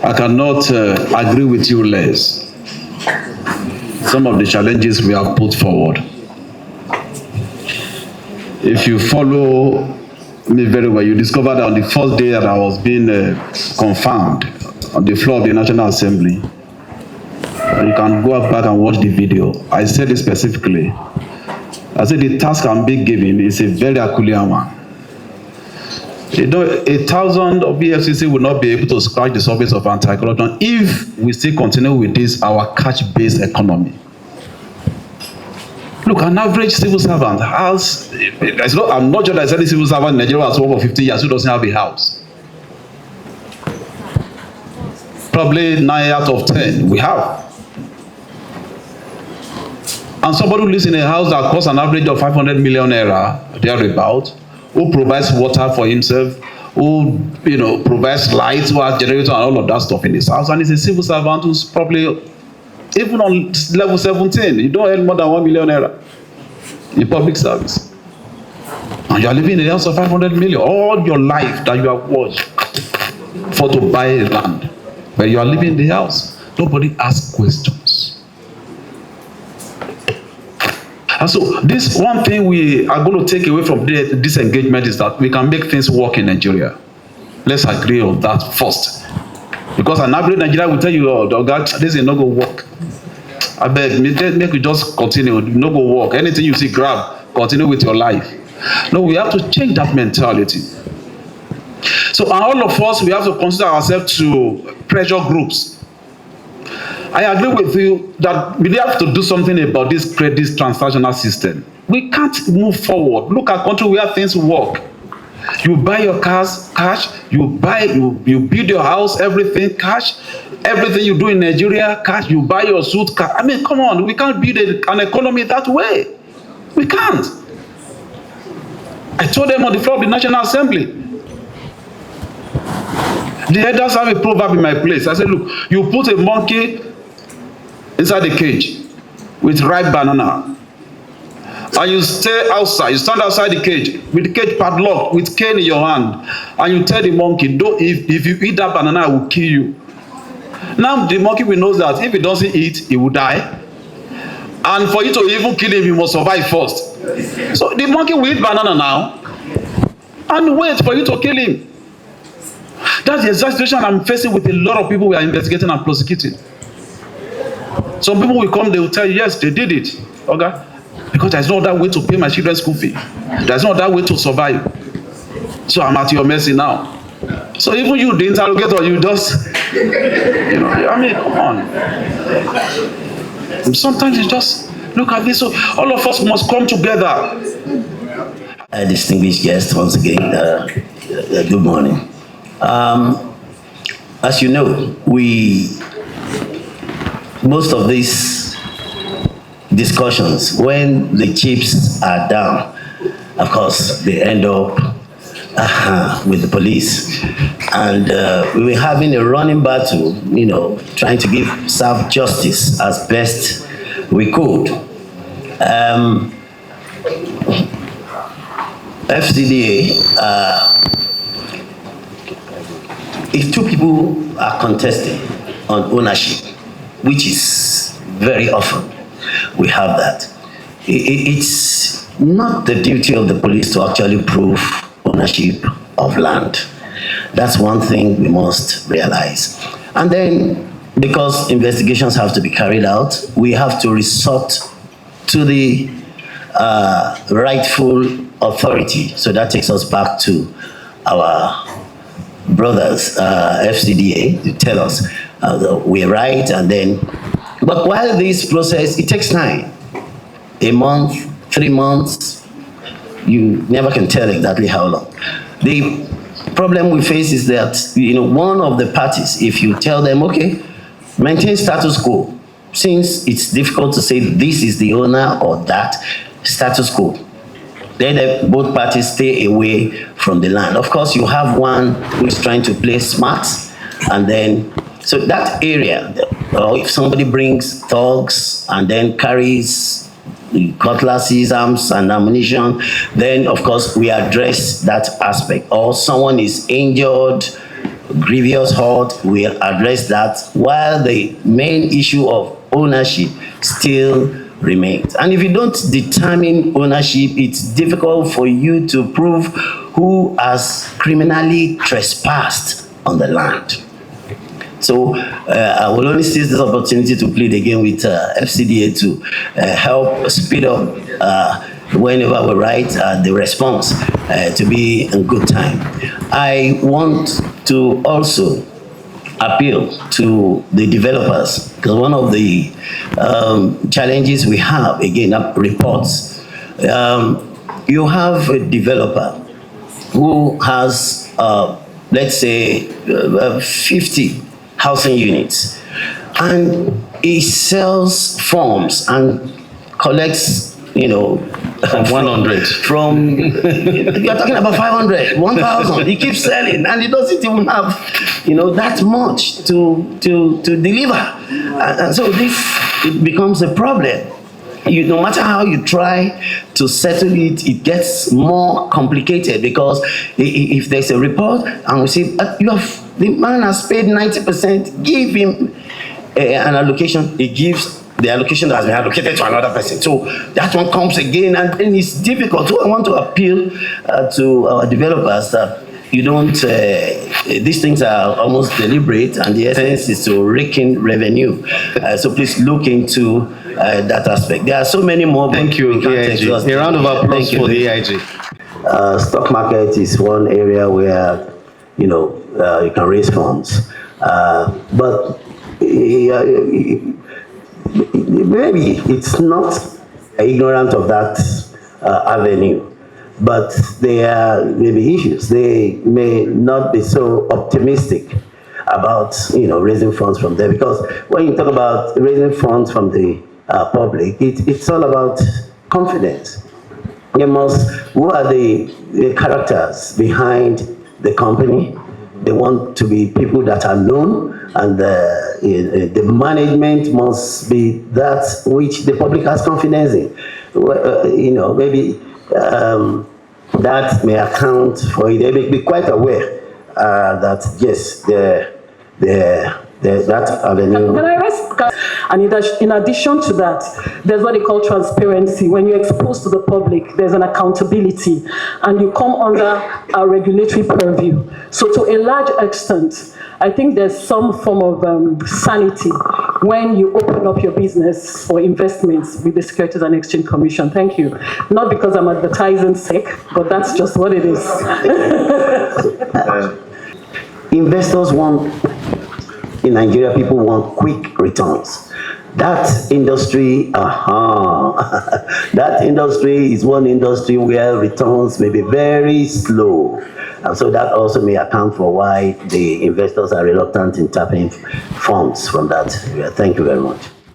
I cannot agree with you less. Some of the challenges we have put forward. If you follow me very well, you discover that on the first day that I was being confirmed on the floor of the National Assembly, you can go back and watch the video. I said it specifically. I said the task I'm being given is a very Herculean one. You know, 1,000 of EFCC will not be able to scratch the surface of anti-corruption if we still continue with this, our cash-based economy. Look, an average civil servant has, I'm not sure that any civil servant in Nigeria has worked for 50 years who doesn't have a house. Probably 9 out of 10 we have. And somebody who lives in a house that costs an average of 500 million naira, thereabout, who provides water for himself, who provides lights, who has generator and all of that stuff in his house, and is a civil servant who's probably even on level 17, you don't earn more than 1 million naira in public service. And you are living in a house of 500 million. All your life that you have worked for to buy a land, but you are living in the house. Nobody asks questions. And so this one thing we are going to take away from this engagement is that we can make things work in Nigeria. Let's agree on that first. Because an average Nigerian will tell you, oh, God, this is not going to work. I beg, make you just continue, no go work. Anything you see, grab, continue with your life. No, we have to change that mentality. So all of us, we have to consider ourselves to pressure groups. I agree with you that we have to do something about this credit transactional system. We can't move forward. Look at country where things work. You buy your cars, cash. You build your house, everything, cash. Everything you do in Nigeria, cash. You buy your suit, cash. I mean, come on. We can't build an economy that way. We can't. I told them on the floor of the National Assembly. The elders have a proverb in my place. I said, look, you put a monkey inside the cage with ripe banana. And you stay outside, you stand outside the cage with the cage padlocked, with cane in your hand, and you tell the monkey, if you eat that banana, I will kill you. Now the monkey will know that if he doesn't eat, he will die. And for you to even kill him, he must survive first. So the monkey will eat banana now and wait for you to kill him. That's the exact situation I'm facing with a lot of people we are investigating and prosecuting. Some people will come, they will tell you, yes, they did it. Okay? Because there's no other way to pay my children's school fee. There's no other way to survive. So I'm at your mercy now. So even you, the interrogator, you just, I mean, come on. And sometimes you just look at this. So all of us must come together. Distinguished guests, once again, good morning. As you know, most of these discussions, when the chips are down, of course, they end up with the police. And we were having a running battle, trying to serve justice as best we could. FCDA, if two people are contesting on ownership, which is very often, we have that. It's not the duty of the police to actually prove ownership of land. That's one thing we must realize. And then, because investigations have to be carried out, we have to resort to the rightful authority. So that takes us back to our brothers, FCDA, to tell us we're right, and then, but while this process, it takes time. A month, 3 months, you never can tell exactly how long. The problem we face is that, one of the parties, if you tell them, okay, maintain status quo, since it's difficult to say this is the owner or that, status quo, then both parties stay away from the land. Of course, you have one who is trying to play smart, and then, so that area, or if somebody brings thugs and then carries, cutlasses, arms, and ammunition, then of course we address that aspect. Or someone is injured, grievous hurt, we'll address that, while the main issue of ownership still remains. And if you don't determine ownership, it's difficult for you to prove who has criminally trespassed on the land. So I will only seize this opportunity to plead again with FCDA to help speed up whenever we write the response to be in good time. I want to also appeal to the developers, because one of the challenges we have, again, reports. You have a developer who has, let's say, 50 housing units, and he sells forms and collects, from 100. From, you're talking about 500, 1,000. He keeps selling, and he doesn't even have, that much to deliver. And so it becomes a problem. No matter how you try to settle it, it gets more complicated, because if there's a report and we say, the man has paid 90%, give him an allocation, he gives the allocation that has been allocated to another person. So that one comes again, and then it's difficult. So I want to appeal to our developers that you don't, these things are almost deliberate, and the essence is to rake in revenue. So please look into that aspect. There are so many more. Thank you, AIG. A round of applause for the AIG. Stock market is one area where, you can raise funds. But maybe it's not ignorant of that avenue, but there are maybe issues. They may not be so optimistic about raising funds from there, because when you talk about raising funds from the public, it's all about confidence. Who are the characters behind the company? They want to be people that are known, and the management must be that which the public has confidence in. Maybe that may account for it. They may be quite aware that yes, that avenue. Can I ask? And in addition to that, there's what they call transparency. When you're exposed to the public, there's an accountability, and you come under a regulatory purview. So to a large extent, I think there's some form of sanity when you open up your business for investments with the Securities and Exchange Commission. Thank you. Not because I'm advertising sake, but that's just what it is. Investors in Nigeria, people want quick returns. That industry, that industry is one industry where returns may be very slow. And so that also may account for why the investors are reluctant in tapping funds from that area. Thank you very much.